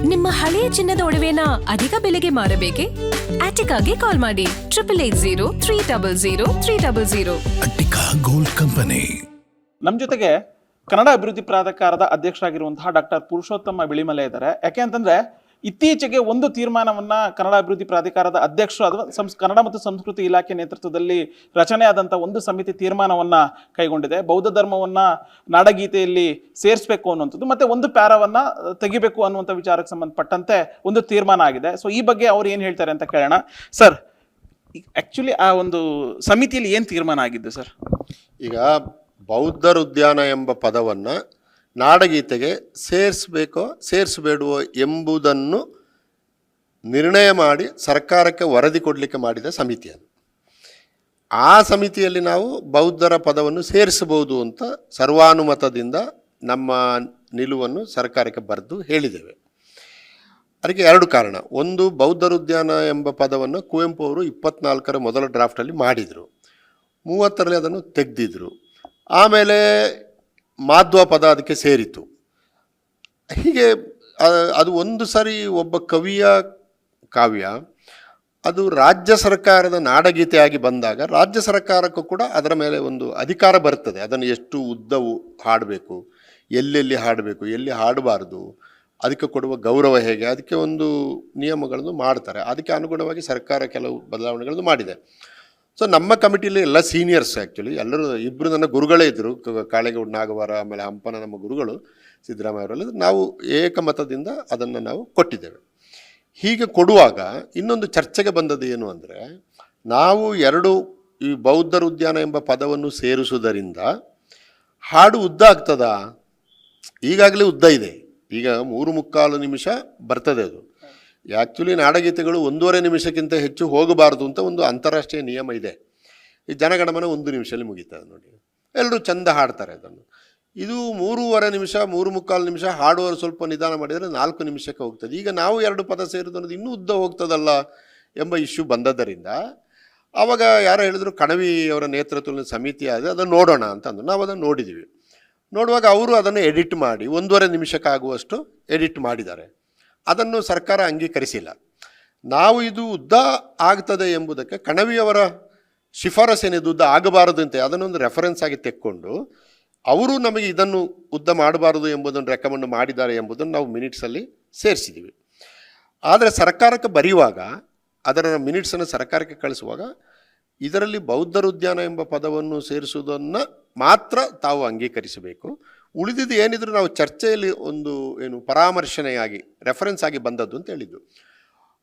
ನಿಮ್ಮ ಹಳೆಯ ಚಿನ್ನದ ಒಡವೆನ ಅಧಿಕ ಬೆಲೆಗೆ ಮಾರಬೇಕೆ? ಆಟಿಕಾಗೆ ಕಾಲ್ ಮಾಡಿ 8880 ಅಟ್ಟಿಕಾ ಗೋಲ್ಡ್ ಕಂಪನಿ. ನಮ್ಮ ಜೊತೆಗೆ ಕನ್ನಡ ಅಭಿವೃದ್ಧಿ ಪ್ರಾಧಿಕಾರದ ಅಧ್ಯಕ್ಷರಾಗಿರುವಂತಹ ಡಾಕ್ಟರ್ ಪುರುಷೋತ್ತಮ ಬಿಳಿಮಲೆ ಇದ್ದಾರೆ. ಯಾಕೆ ಅಂತಂದ್ರೆ ಇತ್ತೀಚೆಗೆ ಒಂದು ತೀರ್ಮಾನವನ್ನ ಕನ್ನಡ ಅಭಿವೃದ್ಧಿ ಪ್ರಾಧಿಕಾರದ ಅಧ್ಯಕ್ಷರು ಅಥವಾ ಕನ್ನಡ ಮತ್ತು ಸಂಸ್ಕೃತಿ ಇಲಾಖೆ ನೇತೃತ್ವದಲ್ಲಿ ರಚನೆಯಾದಂತಹ ಒಂದು ಸಮಿತಿ ತೀರ್ಮಾನವನ್ನ ಕೈಗೊಂಡಿದೆ. ಬೌದ್ಧ ಧರ್ಮವನ್ನ ನಾಡಗೀತೆಯಲ್ಲಿ ಸೇರಿಸಬೇಕು ಅನ್ನುವಂಥದ್ದು ಮತ್ತೆ ಒಂದು ಪ್ಯಾರವನ್ನ ತೆಗಿಬೇಕು ಅನ್ನುವಂಥ ವಿಚಾರಕ್ಕೆ ಸಂಬಂಧಪಟ್ಟಂತೆ ಒಂದು ತೀರ್ಮಾನ ಆಗಿದೆ. ಸೊ ಈ ಬಗ್ಗೆ ಅವ್ರು ಏನು ಹೇಳ್ತಾರೆ ಅಂತ ಕೇಳೋಣ. ಸರ್, ಆಕ್ಚುಲಿ ಆ ಒಂದು ಸಮಿತಿಯಲ್ಲಿ ಏನು ತೀರ್ಮಾನ ಆಗಿದ್ದು ಸರ್? ಈಗ ಬೌದ್ಧರ ಉದ್ಯಾನ ಎಂಬ ಪದವನ್ನು ನಾಡಗೀತೆಗೆ ಸೇರಿಸಬೇಕೋ ಸೇರಿಸಬೇಡುವೋ ಎಂಬುದನ್ನು ನಿರ್ಣಯ ಮಾಡಿ ಸರ್ಕಾರಕ್ಕೆ ವರದಿ ಕೊಡಲಿಕ್ಕೆ ಮಾಡಿದ ಸಮಿತಿ ಅದು. ಆ ಸಮಿತಿಯಲ್ಲಿ ನಾವು ಬೌದ್ಧರ ಪದವನ್ನು ಸೇರಿಸಬಹುದು ಅಂತ ಸರ್ವಾನುಮತದಿಂದ ನಮ್ಮ ನಿಲುವನ್ನು ಸರ್ಕಾರಕ್ಕೆ ಬರೆದು ಹೇಳಿದ್ದೇವೆ. ಅದಕ್ಕೆ ಎರಡು ಕಾರಣ. ಒಂದು, ಬೌದ್ಧರ ಉದ್ಯಾನ ಎಂಬ ಪದವನ್ನು ಕುವೆಂಪು ಅವರು 24ರ ಮೊದಲ ಡ್ರಾಫ್ಟಲ್ಲಿ ಮಾಡಿದರು, 30ರಲ್ಲಿ ಅದನ್ನು ತೆಗೆದಿದ್ರು. ಆಮೇಲೆ ಮಾಧ್ವ ಪದ ಅದಕ್ಕೆ ಸೇರಿತು. ಹೀಗೆ ಅದು ಒಂದು ಸರಿ ಒಬ್ಬ ಕವಿಯ ಕಾವ್ಯ ಅದು ರಾಜ್ಯ ಸರ್ಕಾರದ ನಾಡಗೀತೆಯಾಗಿ ಬಂದಾಗ ರಾಜ್ಯ ಸರ್ಕಾರಕ್ಕೂ ಕೂಡ ಅದರ ಮೇಲೆ ಒಂದು ಅಧಿಕಾರ ಬರ್ತದೆ. ಅದನ್ನು ಎಷ್ಟು ಉದ್ದವು ಹಾಡಬೇಕು, ಎಲ್ಲೆಲ್ಲಿ ಹಾಡಬೇಕು, ಎಲ್ಲಿ ಹಾಡಬಾರ್ದು, ಅದಕ್ಕೆ ಕೊಡುವ ಗೌರವ ಹೇಗೆ, ಅದಕ್ಕೆ ಒಂದು ನಿಯಮಗಳನ್ನು ಮಾಡ್ತಾರೆ. ಅದಕ್ಕೆ ಅನುಗುಣವಾಗಿ ಸರ್ಕಾರ ಕೆಲವು ಬದಲಾವಣೆಗಳನ್ನು ಮಾಡಿದೆ. ಸೊ ನಮ್ಮ ಕಮಿಟಿಲಿ ಎಲ್ಲ ಸೀನಿಯರ್ಸ್, ಆ್ಯಕ್ಚುಲಿ ಎಲ್ಲರೂ, ಇಬ್ಬರು ನನ್ನ ಗುರುಗಳೇ ಇದ್ದರು, ಕಾಳೆಗೌಡ ನಾಗವಾರ, ಆಮೇಲೆ ಹಂಪನ ನಮ್ಮ ಗುರುಗಳು ಸಿದ್ದರಾಮಯ್ಯ ಅವರೆಲ್ಲ. ನಾವು ಏಕಮತದಿಂದ ಅದನ್ನು ನಾವು ಕೊಟ್ಟಿದ್ದೇವೆ. ಹೀಗೆ ಕೊಡುವಾಗ ಇನ್ನೊಂದು ಚರ್ಚೆಗೆ ಬಂದದ್ದು ಏನು ಅಂದರೆ, ನಾವು ಈ ಬೌದ್ಧರ ಉದ್ಯಾನ ಎಂಬ ಪದವನ್ನು ಸೇರಿಸುವುದರಿಂದ ಹಾಡು ಉದ್ದ ಆಗ್ತದಾ? ಈಗಾಗಲೇ ಉದ್ದ ಇದೆ. ಈಗ 3.25 ನಿಮಿಷ ಬರ್ತದೆ ಅದು. ಆ್ಯಕ್ಚುಲಿ ನಾಡಗೀತೆಗಳು 1.5 ನಿಮಿಷಕ್ಕಿಂತ ಹೆಚ್ಚು ಹೋಗಬಾರ್ದು ಅಂತ ಒಂದು ಅಂತಾರಾಷ್ಟ್ರೀಯ ನಿಯಮ ಇದೆ. ಈ ಜನಗಣಮನ 1 ನಿಮಿಷದಲ್ಲಿ ಮುಗೀತದೆ ನೋಡಿ, ಎಲ್ಲರೂ ಚಂದ ಹಾಡ್ತಾರೆ ಅದನ್ನು. ಇದು 3.25 ನಿಮಿಷ, 3.25 ನಿಮಿಷ ಹಾಡುವವರು ಸ್ವಲ್ಪ ನಿಧಾನ ಮಾಡಿದರೆ 4 ನಿಮಿಷಕ್ಕೆ ಹೋಗ್ತದೆ. ಈಗ ನಾವು 2 ಪದ ಸೇರಿದು ಅನ್ನೋದು ಇನ್ನೂ ಉದ್ದ ಹೋಗ್ತದಲ್ಲ ಎಂಬ ಇಶ್ಯೂ ಬಂದದ್ದರಿಂದ ಆವಾಗ ಯಾರೋ ಹೇಳಿದ್ರು, ಕಣವಿ ಅವರ ನೇತೃತ್ವದಲ್ಲಿ ಸಮಿತಿ ಆದರೆ ಅದನ್ನು ನೋಡೋಣ ಅಂತಂದು. ನಾವು ಅದನ್ನು ನೋಡಿದ್ದೀವಿ. ನೋಡುವಾಗ ಅವರು ಅದನ್ನು ಎಡಿಟ್ ಮಾಡಿ 1.5 ನಿಮಿಷಕ್ಕಾಗುವಷ್ಟು ಎಡಿಟ್ ಮಾಡಿದ್ದಾರೆ. ಅದನ್ನು ಸರ್ಕಾರ ಅಂಗೀಕರಿಸಿಲ್ಲ. ನಾವು ಇದು ಉದ್ದ ಆಗ್ತದೆ ಎಂಬುದಕ್ಕೆ ಕಣವಿಯವರ ಶಿಫಾರಸೇನಿದು ಉದ್ದ ಆಗಬಾರದು ಅಂತ ಅದನ್ನೊಂದು ರೆಫರೆನ್ಸ್ ಆಗಿ ತೆಕ್ಕೊಂಡು ಅವರು ನಮಗೆ ಇದನ್ನು ಉದ್ದ ಮಾಡಬಾರದು ಎಂಬುದನ್ನು ರೆಕಮೆಂಡ್ ಮಾಡಿದ್ದಾರೆ ಎಂಬುದನ್ನು ನಾವು ಮಿನಿಟ್ಸಲ್ಲಿ ಸೇರಿಸಿದ್ದೀವಿ. ಆದರೆ ಸರ್ಕಾರಕ್ಕೆ ಬರೆಯುವಾಗ, ಅದರ ಮಿನಿಟ್ಸನ್ನು ಸರ್ಕಾರಕ್ಕೆ ಕಳಿಸುವಾಗ ಇದರಲ್ಲಿ ಬೌದ್ಧರ ಉದ್ಯಾನ ಎಂಬ ಪದವನ್ನು ಸೇರಿಸುವುದನ್ನು ಮಾತ್ರ ತಾವು ಅಂಗೀಕರಿಸಬೇಕು. ಉಳಿದಿದ್ದು ಏನಿದ್ರು ನಾವು ಚರ್ಚೆಯಲ್ಲಿ ಒಂದು ಪರಾಮರ್ಶನೆಯಾಗಿ ರೆಫರೆನ್ಸ್ ಆಗಿ ಬಂದದ್ದು ಅಂತ ಹೇಳಿದ್ದು.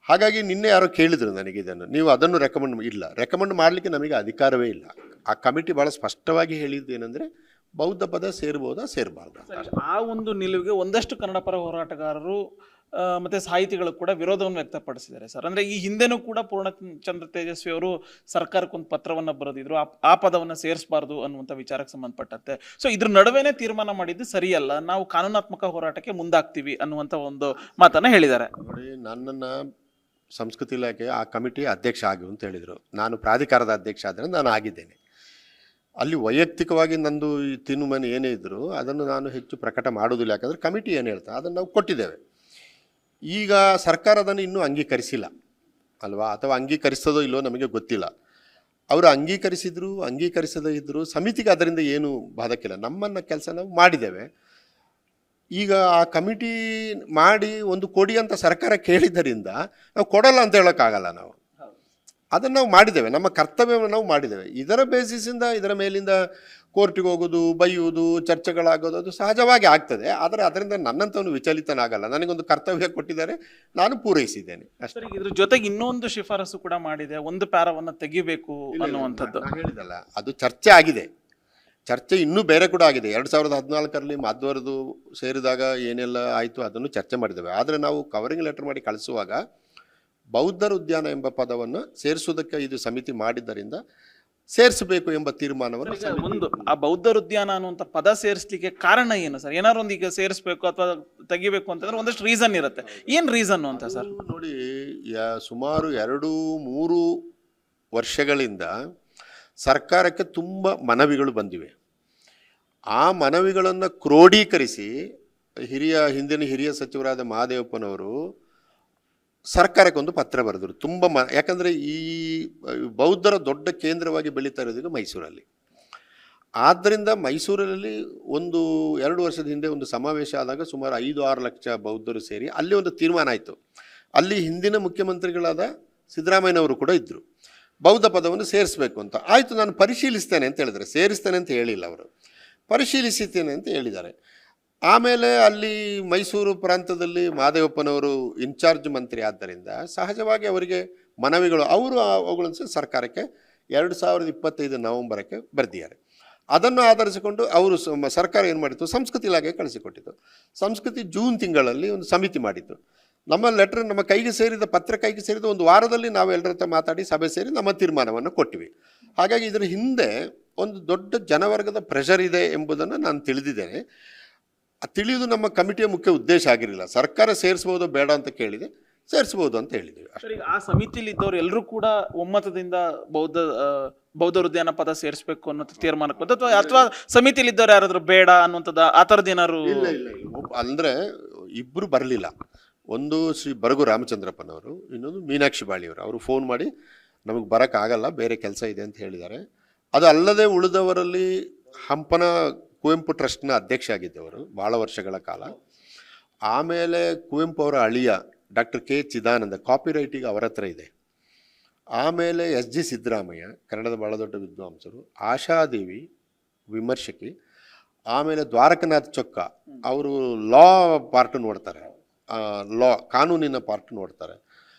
ಹಾಗಾಗಿ ನಿನ್ನೆ ಯಾರೋ ಕೇಳಿದರು ನನಗೆ ಇದನ್ನು, ನೀವು ಅದನ್ನು ರೆಕಮೆಂಡ್ ಮಾಡಲಿಕ್ಕೆ ನಮಗೆ ಅಧಿಕಾರವೇ ಇಲ್ಲ. ಆ ಕಮಿಟಿ ಭಾಳ ಸ್ಪಷ್ಟವಾಗಿ ಹೇಳಿದ್ದು ಏನಂದರೆ, ಬೌದ್ಧ ಪದ ಸೇರ್ಬೋದಾ ಸೇರಬಾರ್ದಾ. ಆ ಒಂದು ನಿಲುವಿಗೆ ಒಂದಷ್ಟು ಕನ್ನಡ ಪರ ಹೋರಾಟಗಾರರು ಮತ್ತೆ ಸಾಹಿತಿಗಳು ಕೂಡ ವಿರೋಧವನ್ನು ವ್ಯಕ್ತಪಡಿಸಿದ್ದಾರೆ ಸರ್. ಅಂದ್ರೆ ಈ ಹಿಂದೆನೂ ಕೂಡ ಪೂರ್ಣಚಂದ್ರ ತೇಜಸ್ವಿ ಅವರು ಸರ್ಕಾರಕ್ಕೊಂದು ಪತ್ರವನ್ನು ಬರೆದಿದ್ರು, ಆ ಪದವನ್ನು ಸೇರಿಸಬಾರ್ದು ಅನ್ನುವಂಥ ವಿಚಾರಕ್ಕೆ ಸಂಬಂಧಪಟ್ಟಂತೆ. ಸೊ ಇದ್ರ ನಡುವೆನೇ ತೀರ್ಮಾನ ಮಾಡಿದ್ದು ಸರಿಯಲ್ಲ, ನಾವು ಕಾನೂನಾತ್ಮಕ ಹೋರಾಟಕ್ಕೆ ಮುಂದಾಗ್ತೀವಿ ಅನ್ನುವಂಥ ಒಂದು ಮಾತನ್ನ ಹೇಳಿದ್ದಾರೆ. ನೋಡಿ, ನನ್ನನ್ನು ಸಂಸ್ಕೃತಿ ಇಲಾಖೆ ಆ ಕಮಿಟಿ ಅಧ್ಯಕ್ಷ ಆಗಿ ಅಂತ ಹೇಳಿದರು. ನಾನು ಪ್ರಾಧಿಕಾರದ ಅಧ್ಯಕ್ಷ ಆದರೆ ನಾನು ಆಗಿದ್ದೇನೆ. ಅಲ್ಲಿ ವೈಯಕ್ತಿಕವಾಗಿ ನಂದು ಈ ತಿನ್ನುಮನೆ ಏನೇ ಇದ್ದರೂ ಅದನ್ನು ನಾನು ಹೆಚ್ಚು ಪ್ರಕಟ ಮಾಡೋದಿಲ್ಲ. ಯಾಕಂದರೆ ಕಮಿಟಿ ಏನು ಹೇಳ್ತಾರೆ ಅದನ್ನು ನಾವು ಕೊಟ್ಟಿದ್ದೇವೆ. ಈಗ ಸರ್ಕಾರ ಅದನ್ನು ಇನ್ನೂ ಅಂಗೀಕರಿಸಿಲ್ಲ ಅಲ್ವಾ, ಅಥವಾ ಅಂಗೀಕರಿಸೋದೋ ಇಲ್ಲೋ ನಮಗೆ ಗೊತ್ತಿಲ್ಲ. ಅವರು ಅಂಗೀಕರಿಸದೇ ಇದ್ದರೂ ಸಮಿತಿಗೆ ಅದರಿಂದ ಏನು ಬಾಧಕ್ಕಿಲ್ಲ. ನಮ್ಮನ್ನು ಕೆಲಸ ನಾವು ಮಾಡಿದ್ದೇವೆ. ಈಗ ಆ ಕಮಿಟಿ ಮಾಡಿ ಒಂದು ಕೊಡಿ ಅಂತ ಸರ್ಕಾರ ಕೇಳಿದ್ದರಿಂದ ನಾವು ಕೊಡಲ್ಲ ಅಂತ ಹೇಳೋಕ್ಕಾಗಲ್ಲ. ನಾವು ಅದನ್ನು ನಾವು ಮಾಡಿದ್ದೇವೆ, ನಮ್ಮ ಕರ್ತವ್ಯವನ್ನು ನಾವು ಮಾಡಿದ್ದೇವೆ. ಇದರ ಬೇಸಿಸಿಂದ, ಇದರ ಮೇಲಿಂದ ಕೋರ್ಟಿಗೆ ಹೋಗೋದು, ಬೈಯುವುದು, ಚರ್ಚೆಗಳಾಗೋದು ಅದು ಸಹಜವಾಗಿ ಆಗ್ತದೆ. ಆದರೆ ಅದರಿಂದ ನನ್ನಂಥವನು ವಿಚಲಿತನಾಗಲ್ಲ. ನನಗೊಂದು ಕರ್ತವ್ಯ ಕೊಟ್ಟಿದ್ದಾರೆ, ನಾನು ಪೂರೈಸಿದ್ದೇನೆ ಅಷ್ಟೇ. ಇದ್ರ ಜೊತೆಗೆ ಇನ್ನೊಂದು ಶಿಫಾರಸು ಕೂಡ ಮಾಡಿದೆ, ಒಂದು ಪ್ಯಾರವನ್ನು ತೆಗಿಬೇಕು ಅನ್ನುವಂಥದ್ದು. ಹೇಳಿದಲ್ಲ, ಅದು ಚರ್ಚೆ ಆಗಿದೆ. ಚರ್ಚೆ ಇನ್ನೂ ಬೇರೆ ಕೂಡ ಆಗಿದೆ. 2014ರಲ್ಲಿ ಮಾಧ್ವರದು ಸೇರಿದಾಗ ಏನೆಲ್ಲ ಆಯಿತು ಅದನ್ನು ಚರ್ಚೆ ಮಾಡಿದ್ದೇವೆ. ಆದರೆ ನಾವು ಕವರಿಂಗ್ ಲೆಟರ್ ಮಾಡಿ ಕಳಿಸುವಾಗ ಬೌದ್ಧರ ಉದ್ಯಾನ ಎಂಬ ಪದವನ್ನು ಸೇರಿಸುವುದಕ್ಕೆ ಇದು ಸಮಿತಿ ಮಾಡಿದ್ದರಿಂದ ಸೇರಿಸಬೇಕು ಎಂಬ ತೀರ್ಮಾನವನ್ನು ಒಂದು ಆ ಬೌದ್ಧರ ಉದ್ಯಾನ ಅನ್ನುವಂಥ ಪದ ಸೇರಿಸಲಿಕ್ಕೆ ಕಾರಣ ಏನು ಸರ್? ಏನಾದ್ರು ಒಂದು ಈಗ ಸೇರಿಸಬೇಕು ಅಥವಾ ತೆಗಿಬೇಕು ಅಂತಂದ್ರೆ ಒಂದಷ್ಟು ರೀಸನ್ ಇರುತ್ತೆ. ಏನು ರೀಸನ್ ಅಂತ ಸರ್? ನೋಡಿ, ಸುಮಾರು 2-3 ವರ್ಷಗಳಿಂದ ಸರ್ಕಾರಕ್ಕೆ ತುಂಬ ಮನವಿಗಳು ಬಂದಿವೆ. ಆ ಮನವಿಗಳನ್ನು ಕ್ರೋಢೀಕರಿಸಿ ಹಿಂದಿನ ಹಿರಿಯ ಸಚಿವರಾದ ಮಹಾದೇವಪ್ಪನವರು ಸರ್ಕಾರಕ್ಕೆ ಒಂದು ಪತ್ರ ಬರೆದರು. ಯಾಕಂದರೆ ಈ ಬೌದ್ಧರ ದೊಡ್ಡ ಕೇಂದ್ರವಾಗಿ ಬೆಳೀತಾ ಇರೋದು ಮೈಸೂರಲ್ಲಿ. ಆದ್ದರಿಂದ ಮೈಸೂರಲ್ಲಿ 1-2 ವರ್ಷದ ಹಿಂದೆ ಒಂದು ಸಮಾವೇಶ ಆದಾಗ ಸುಮಾರು 5-6 ಲಕ್ಷ ಬೌದ್ಧರು ಸೇರಿ ಅಲ್ಲಿ ಒಂದು ತೀರ್ಮಾನ ಆಯಿತು. ಅಲ್ಲಿ ಹಿಂದಿನ ಮುಖ್ಯಮಂತ್ರಿಗಳಾದ ಸಿದ್ದರಾಮಯ್ಯನವರು ಕೂಡ ಇದ್ದರು. ಬೌದ್ಧ ಪದವನ್ನು ಸೇರಿಸಬೇಕು ಅಂತ. ಆಯಿತು, ನಾನು ಪರಿಶೀಲಿಸ್ತೇನೆ ಅಂತ ಹೇಳಿದರೆ, ಸೇರಿಸ್ತೇನೆ ಅಂತ ಹೇಳಿಲ್ಲ ಅವರು, ಪರಿಶೀಲಿಸುತ್ತೇನೆ ಅಂತ ಹೇಳಿದ್ದಾರೆ. ಆಮೇಲೆ ಅಲ್ಲಿ ಮೈಸೂರು ಪ್ರಾಂತದಲ್ಲಿ ಮಹಾದೇವಪ್ಪನವರು ಇನ್ಚಾರ್ಜ್ ಮಂತ್ರಿ ಆದ್ದರಿಂದ ಸಹಜವಾಗಿ ಅವರಿಗೆ ಮನವಿಗಳು, ಅವರು ಅವುಗಳನ್ನು ಸರ್ಕಾರಕ್ಕೆ 2025 ನವೆಂಬರಕ್ಕೆ ಬರೆದಿದ್ದಾರೆ. ಅದನ್ನು ಆಧರಿಸಿಕೊಂಡು ಅವರು ಸರ್ಕಾರ ಏನು ಮಾಡಿತ್ತು, ಸಂಸ್ಕೃತಿ ಇಲಾಖೆಗೆ ಕಳಿಸಿಕೊಟ್ಟಿತ್ತು. ಸಂಸ್ಕೃತಿ ಜೂನ್ ತಿಂಗಳಲ್ಲಿ ಒಂದು ಸಮಿತಿ ಮಾಡಿತ್ತು. ನಮ್ಮ ಲೆಟರ್ ನಮ್ಮ ಕೈಗೆ ಸೇರಿದ ಪತ್ರ ಕೈಗೆ ಸೇರಿದ 1 ವಾರದಲ್ಲಿ ನಾವು ಎಲ್ಲರ ಹತ್ರ ಮಾತಾಡಿ ಸಭೆ ಸೇರಿ ನಮ್ಮ ತೀರ್ಮಾನವನ್ನು ಕೊಟ್ಟಿವಿ. ಹಾಗಾಗಿ ಇದರ ಹಿಂದೆ ಒಂದು ದೊಡ್ಡ ಜನವರ್ಗದ ಪ್ರೆಷರ್ ಇದೆ ಎಂಬುದನ್ನು ನಾನು ತಿಳಿದಿದ್ದೇನೆ. ತಿಳಿಯುವುದು ನಮ್ಮ ಕಮಿಟಿಯ ಮುಖ್ಯ ಉದ್ದೇಶ ಆಗಿರಲಿಲ್ಲ. ಸರ್ಕಾರ ಸೇರಿಸ್ಬೋದು ಬೇಡ ಅಂತ ಕೇಳಿದೆ, ಸೇರಿಸ್ಬೋದು ಅಂತ ಹೇಳಿದ್ವಿ. ಈಗ ಆ ಸಮಿತಿಲಿ ಇದ್ದವರು ಎಲ್ಲರೂ ಕೂಡ ಒಮ್ಮತದಿಂದ ಬೌದ್ಧ ಉದ್ಯಾನ ಪದ ಸೇರಿಸಬೇಕು ಅನ್ನೋ ತೀರ್ಮಾನಕ್ಕೆ ಬಂದ, ಅಥವಾ ಸಮಿತಿಲಿ ಇದ್ದವ್ರು ಯಾರಾದ್ರೂ ಬೇಡ ಅನ್ನುವಂಥದ್ದು ಆ ಥರದ್ದು ಏನಾದ್ರು? ಇಲ್ಲ, ಅಂದರೆ ಇಬ್ಬರು ಬರಲಿಲ್ಲ. ಒಂದು ಶ್ರೀ ಬರಗು ರಾಮಚಂದ್ರಪ್ಪನವರು, ಇನ್ನೊಂದು ಮೀನಾಕ್ಷಿ ಬಾಳಿಯವರು. ಅವರು ಫೋನ್ ಮಾಡಿ ನಮಗೆ ಬರೋಕ್ಕಾಗಲ್ಲ, ಬೇರೆ ಕೆಲಸ ಇದೆ ಅಂತ ಹೇಳಿದ್ದಾರೆ. ಅದು ಅಲ್ಲದೆ ಉಳಿದವರಲ್ಲಿ ಹಂಪನ ಕುವೆಂಪು ಟ್ರಸ್ಟ್ನ ಅಧ್ಯಕ್ಷ ಆಗಿದ್ದವರು ಭಾಳ ವರ್ಷಗಳ ಕಾಲ. ಆಮೇಲೆ ಕುವೆಂಪು ಅವರ ಅಳಿಯ ಡಾಕ್ಟರ್ ಕೆ ಚಿದಾನಂದ, ಕಾಪಿರೈಟಿಗೆ ಅವರ ಹತ್ರ ಇದೆ. ಆಮೇಲೆ SG ಸಿದ್ದರಾಮಯ್ಯ, ಕನ್ನಡದ ಭಾಳ ದೊಡ್ಡ ವಿದ್ವಾಂಸರು. ಆಶಾದೇವಿ ವಿಮರ್ಶಕಿ. ಆಮೇಲೆ ದ್ವಾರಕನಾಥ್ ಚೊಕ್ಕ, ಅವರು ಲಾ ಪಾರ್ಟ್ ನೋಡ್ತಾರೆ, ಕಾನೂನಿನ ಪಾರ್ಟ್ ನೋಡ್ತಾರೆ.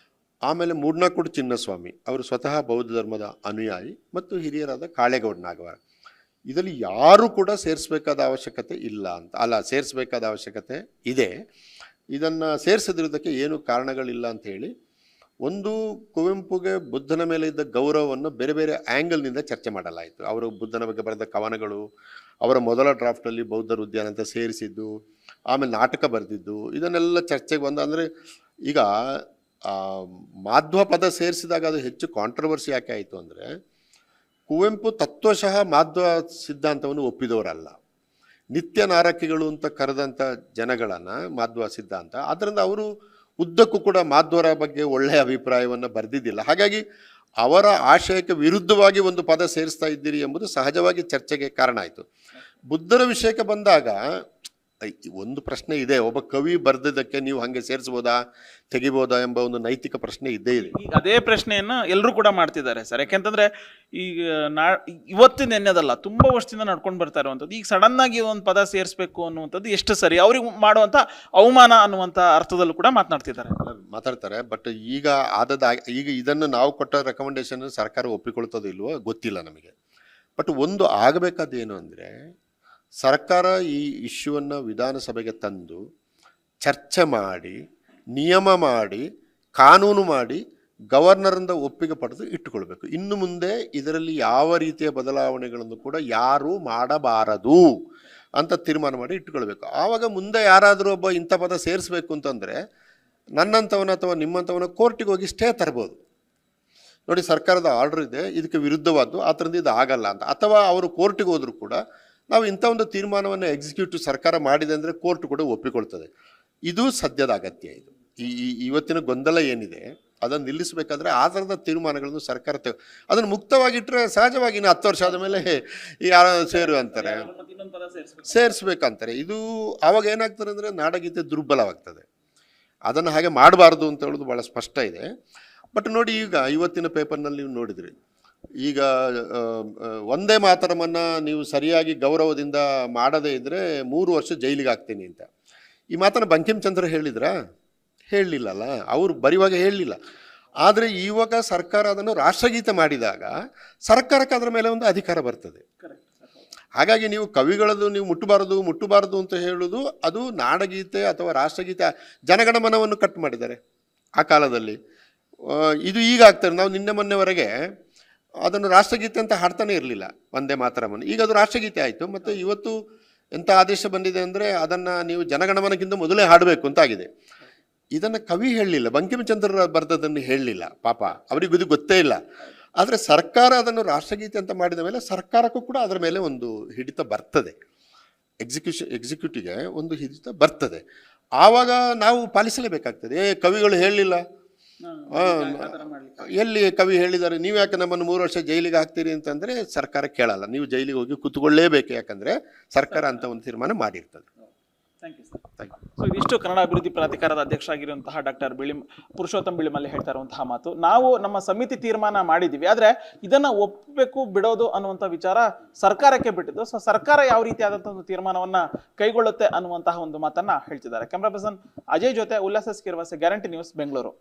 ಆಮೇಲೆ ಮೂಡ್ನಾಕುಡು ಚಿನ್ನಸ್ವಾಮಿ, ಅವರು ಸ್ವತಃ ಬೌದ್ಧ ಧರ್ಮದ ಅನುಯಾಯಿ ಮತ್ತು ಹಿರಿಯರಾದ ಕಾಳೇಗೌಡ ನಾಗವಾರ. ಇದರಲ್ಲಿ ಯಾರೂ ಕೂಡ ಸೇರಿಸಬೇಕಾದ ಅವಶ್ಯಕತೆ ಇಲ್ಲ ಅಂತ ಅಲ್ಲ, ಸೇರಿಸಬೇಕಾದ ಅವಶ್ಯಕತೆ ಇದೆ. ಇದನ್ನು ಸೇರಿಸದಿರೋದಕ್ಕೆ ಏನು ಕಾರಣಗಳಿಲ್ಲ ಅಂತ ಹೇಳಿ, ಒಂದು ಕುವೆಂಪುಗೆ ಬುದ್ಧನ ಮೇಲೆ ಇದ್ದ ಗೌರವವನ್ನು ಬೇರೆ ಬೇರೆ ಆ್ಯಂಗಲ್ನಿಂದ ಚರ್ಚೆ ಮಾಡಲಾಯಿತು. ಅವರು ಬುದ್ಧನ ಬಗ್ಗೆ ಬರೆದ ಕವನಗಳು, ಅವರ ಮೊದಲ ಡ್ರಾಫ್ಟಲ್ಲಿ ಬೌದ್ಧರ ಉದ್ಯಾನ ಅಂತ ಸೇರಿಸಿದ್ದು, ಆಮೇಲೆ ನಾಟಕ ಬರೆದಿದ್ದು, ಇದನ್ನೆಲ್ಲ ಚರ್ಚೆಗೆ ಬಂದ. ಅಂದರೆ ಈಗ ಮಾಧ್ವ ಪದ ಸೇರಿಸಿದಾಗ ಅದು ಹೆಚ್ಚು ಕಾಂಟ್ರವರ್ಸಿ ಯಾಕೆ ಆಯಿತು ಅಂದರೆ, ಕುವೆಂಪು ತತ್ವಶಃ ಮಾಧ್ವ ಸಿದ್ಧಾಂತವನ್ನು ಒಪ್ಪಿದವರಲ್ಲ. ನಿತ್ಯ ನಾರಕಿಗಳು ಅಂತ ಕರೆದಂಥ ಜನಗಳನ್ನು ಮಾಧ್ವ ಸಿದ್ಧಾಂತ, ಆದ್ದರಿಂದ ಅವರು ಉದ್ದಕ್ಕೂ ಕೂಡ ಮಾಧ್ವರ ಬಗ್ಗೆ ಒಳ್ಳೆಯ ಅಭಿಪ್ರಾಯವನ್ನು ಬರೆದಿದ್ದಿಲ್ಲ. ಹಾಗಾಗಿ ಅವರ ಆಶಯಕ್ಕೆ ವಿರುದ್ಧವಾಗಿ ಒಂದು ಪದ ಸೇರಿಸ್ತಾ ಇದ್ದೀರಿ ಎಂಬುದು ಸಹಜವಾಗಿ ಚರ್ಚೆಗೆ ಕಾರಣ ಆಯಿತು. ಬುದ್ಧರ ವಿಷಯಕ್ಕೆ ಬಂದಾಗ ಒಂದು ಪ್ರಶ್ನೆ ಇದೆ, ಒಬ್ಬ ಕವಿ ಬರೆದಿದ್ದಕ್ಕೆ ನೀವು ಹಾಗೆ ಸೇರಿಸ್ಬೋದಾ ತೆಗಿಬೋದಾ ಎಂಬ ಒಂದು ನೈತಿಕ ಪ್ರಶ್ನೆ ಇದ್ದೇ ಇದೆ. ಈಗ ಅದೇ ಪ್ರಶ್ನೆಯನ್ನ ಎಲ್ಲರೂ ಕೂಡ ಮಾಡ್ತಿದ್ದಾರೆ ಸರ್. ಯಾಕೆಂತಂದ್ರೆ ಈಗ ಇವತ್ತಿನ ನೆನ್ನೆದಲ್ಲ, ತುಂಬಾ ವರ್ಷದಿಂದ ನಡ್ಕೊಂಡು ಬರ್ತಾ ಇರುವಂಥದ್ದು. ಈಗ ಸಡನ್ ಆಗಿ ಒಂದು ಪದ ಸೇರಿಸಬೇಕು ಅನ್ನುವಂಥದ್ದು ಎಷ್ಟು ಸರಿ, ಅವ್ರಿಗೆ ಮಾಡುವಂಥ ಅವಮಾನ ಅನ್ನುವಂಥ ಅರ್ಥದಲ್ಲೂ ಕೂಡ ಮಾತಾಡ್ತಾರೆ. ಬಟ್ ಈಗ ಈಗ ಇದನ್ನು ನಾವು ಕೊಟ್ಟ ರೆಕಮೆಂಡೇಶನ್ ಸರ್ಕಾರ ಒಪ್ಪಿಕೊಳ್ತದೋ ಇಲ್ವೋ ಗೊತ್ತಿಲ್ಲ ನಮಗೆ. ಬಟ್ ಒಂದು ಆಗಬೇಕಾದೇನು ಅಂದರೆ, ಸರ್ಕಾರ ಈ ಇಶ್ಯೂವನ್ನು ವಿಧಾನಸಭೆಗೆ ತಂದು ಚರ್ಚೆ ಮಾಡಿ, ನಿಯಮ ಮಾಡಿ, ಕಾನೂನು ಮಾಡಿ, ಗವರ್ನರಿಂದ ಒಪ್ಪಿಗೆ ಪಡೆದು ಇಟ್ಟುಕೊಳ್ಬೇಕು. ಇನ್ನು ಮುಂದೆ ಇದರಲ್ಲಿ ಯಾವ ರೀತಿಯ ಬದಲಾವಣೆಗಳನ್ನು ಕೂಡ ಯಾರೂ ಮಾಡಬಾರದು ಅಂತ ತೀರ್ಮಾನ ಮಾಡಿ ಇಟ್ಟುಕೊಳ್ಬೇಕು. ಆವಾಗ ಮುಂದೆ ಯಾರಾದರೂ ಒಬ್ಬ ಇಂಥ ಪದ ಸೇರಿಸಬೇಕು ಅಂತಂದರೆ ನನ್ನಂಥವನ ಅಥವಾ ನಿಮ್ಮಂಥವನ ಕೋರ್ಟಿಗೆ ಹೋಗಿ ಸ್ಟೇ ತರ್ಬೋದು. ನೋಡಿ, ಸರ್ಕಾರದ ಆರ್ಡರ್ ಇದೆ, ಇದಕ್ಕೆ ವಿರುದ್ಧವಾದ್ದು, ಆ ಥರದ್ದು ಇದು ಆಗಲ್ಲ ಅಂತ. ಅಥವಾ ಅವರು ಕೋರ್ಟಿಗೆ ಹೋದರೂ ಕೂಡ ನಾವು ಇಂಥ ಒಂದು ತೀರ್ಮಾನವನ್ನು ಎಕ್ಸಿಕ್ಯೂಟಿವ್ ಸರ್ಕಾರ ಮಾಡಿದೆ ಅಂದರೆ ಕೋರ್ಟ್ ಕೂಡ ಒಪ್ಪಿಕೊಳ್ತದೆ. ಇದು ಸದ್ಯದ ಅಗತ್ಯ. ಇದು ಇವತ್ತಿನ ಗೊಂದಲ ಏನಿದೆ ಅದನ್ನು ನಿಲ್ಲಿಸಬೇಕಾದ್ರೆ ಆ ಥರದ ತೀರ್ಮಾನಗಳನ್ನು ಸರ್ಕಾರ ಅದನ್ನು ಮುಕ್ತವಾಗಿಟ್ಟರೆ ಸಹಜವಾಗಿ ಇನ್ನು 10 ವರ್ಷ ಆದ ಮೇಲೆ ಯಾರು ಸೇರಿಸ್ಬೇಕಂತಾರೆ. ಇದು ಆವಾಗ ಏನಾಗ್ತದೆ ಅಂದರೆ ನಾಡಗೀತೆ ದುರ್ಬಲವಾಗ್ತದೆ. ಅದನ್ನು ಹಾಗೆ ಮಾಡಬಾರ್ದು ಅಂತ ಹೇಳೋದು ಭಾಳ ಸ್ಪಷ್ಟ ಇದೆ. ಬಟ್ ನೋಡಿ, ಈಗ ಇವತ್ತಿನ ಪೇಪರ್ನಲ್ಲಿ ನೀವು ನೋಡಿದ್ರಿ, ಈಗ ಒಂದೇ ಮಾತರಮನ್ನು ನೀವು ಸರಿಯಾಗಿ ಗೌರವದಿಂದ ಮಾಡದೇ ಇದ್ದರೆ 3 ವರ್ಷ ಜೈಲಿಗೆ ಹಾಕ್ತೀನಿ ಅಂತ. ಈ ಮಾತನ್ನು ಬಂಕಿಂಚಂದ್ರ ಹೇಳಿದ್ರಾ? ಹೇಳಲಿಲ್ಲಲ್ಲ, ಅವರು ಬರೆಯುವಾಗ ಹೇಳಲಿಲ್ಲ. ಆದರೆ ಇವಾಗ ಸರ್ಕಾರ ಅದನ್ನು ರಾಷ್ಟ್ರಗೀತೆ ಮಾಡಿದಾಗ ಸರ್ಕಾರಕ್ಕೆ ಅದರ ಮೇಲೆ ಒಂದು ಅಧಿಕಾರ ಬರ್ತದೆ. ಹಾಗಾಗಿ ನೀವು ಕವಿಗಳದ್ದು ನೀವು ಮುಟ್ಟಬಾರದು ಅಂತ ಹೇಳೋದು, ಅದು ನಾಡಗೀತೆ ಅಥವಾ ರಾಷ್ಟ್ರಗೀತೆ. ಜನಗಣಮನವನ್ನು ಕಟ್ ಮಾಡಿದ್ದಾರೆ ಆ ಕಾಲದಲ್ಲಿ. ಇದು ಈಗ ಆಗ್ತದೆ. ನಾವು ನಿನ್ನೆ ಮೊನ್ನೆವರೆಗೆ ಅದನ್ನು ರಾಷ್ಟ್ರಗೀತೆ ಅಂತ ಹಾಡ್ತಾನೆ ಇರಲಿಲ್ಲ, ಒಂದೇ ಮಾತರಮನ್ನು. ಈಗ ಅದು ರಾಷ್ಟ್ರಗೀತೆ ಆಯಿತು. ಮತ್ತು ಇವತ್ತು ಎಂಥ ಆದೇಶ ಬಂದಿದೆ ಅಂದರೆ ಅದನ್ನು ನೀವು ಜನಗಣಮನಕ್ಕಿಂತ ಮೊದಲೇ ಹಾಡಬೇಕು ಅಂತಾಗಿದೆ. ಇದನ್ನು ಕವಿ ಹೇಳಲಿಲ್ಲ, ಬಂಕಿಂಚಂದ್ರ ಬರೆದದನ್ನು ಹೇಳಲಿಲ್ಲ. ಪಾಪ ಅವರಿಗೂ ಇದು ಗೊತ್ತೇ ಇಲ್ಲ. ಆದರೆ ಸರ್ಕಾರ ಅದನ್ನು ರಾಷ್ಟ್ರಗೀತೆ ಅಂತ ಮಾಡಿದ ಮೇಲೆ ಸರ್ಕಾರಕ್ಕೂ ಕೂಡ ಅದರ ಮೇಲೆ ಒಂದು ಹಿಡಿತ ಬರ್ತದೆ. ಎಕ್ಸಿಕ್ಯೂಟಿವ್ಗೆ ಒಂದು ಹಿಡಿತ ಬರ್ತದೆ. ಆವಾಗ ನಾವು ಪಾಲಿಸಲೇಬೇಕಾಗ್ತದೆ. ಕವಿಗಳು ಹೇಳಲಿಲ್ಲ, ಎಲ್ಲಿ ಕವಿ ಹೇಳಿದ್ದಾರೆ, ನೀವು ಯಾಕೆ ನಮ್ಮನ್ನು 3 ವರ್ಷ ಜೈಲಿಗೆ ಹಾಕ್ತೀರಿ ಅಂತಂದರೆ ಸರ್ಕಾರ ಕೇಳಲ್ಲ, ನೀವು ಜೈಲಿಗೆ ಹೋಗಿ ಕೂತ್ಕೊಳ್ಳೇಬೇಕು, ಯಾಕಂದರೆ ಸರ್ಕಾರ ಅಂತ ಒಂದು ತೀರ್ಮಾನ ಮಾಡಿರ್ತದೆ. Thank you sir. ಸೊ ಇದಿಷ್ಟು ಕನ್ನಡ ಅಭಿವೃದ್ಧಿ ಪ್ರಾಧಿಕಾರದ ಅಧ್ಯಕ್ಷ ಆಗಿರುವಂತಹ ಡಾಕ್ಟರ್ ಪುರುಷೋತ್ತಮ್ ಬಿಳಿಮಲೆ ಹೇಳ್ತಾ ಇರುವಂತಹ ಮಾತು. ನಾವು ನಮ್ಮ ಸಮಿತಿ ತೀರ್ಮಾನ ಮಾಡಿದ್ದೀವಿ, ಆದರೆ ಇದನ್ನ ಒಪ್ಪಬೇಕು ಬಿಡೋದು ಅನ್ನುವಂಥ ವಿಚಾರ ಸರ್ಕಾರಕ್ಕೆ ಬಿಟ್ಟಿದ್ದು. ಸೊ ಸರ್ಕಾರ ಯಾವ ರೀತಿಯಾದಂತಹ ಒಂದು ತೀರ್ಮಾನವನ್ನ ಕೈಗೊಳ್ಳುತ್ತೆ ಅನ್ನುವಂತಹ ಒಂದು ಮಾತನ್ನ ಹೇಳ್ತಿದ್ದಾರೆ. ಕ್ಯಾಮ್ರಾ ಪರ್ಸನ್ ಅಜಯ್ ಜೊತೆ ಉಲ್ಲಾಸ ಸ್ಕಿರ್ವಾಸೆ, ಗ್ಯಾರಂಟಿ ನ್ಯೂಸ್, ಬೆಂಗಳೂರು.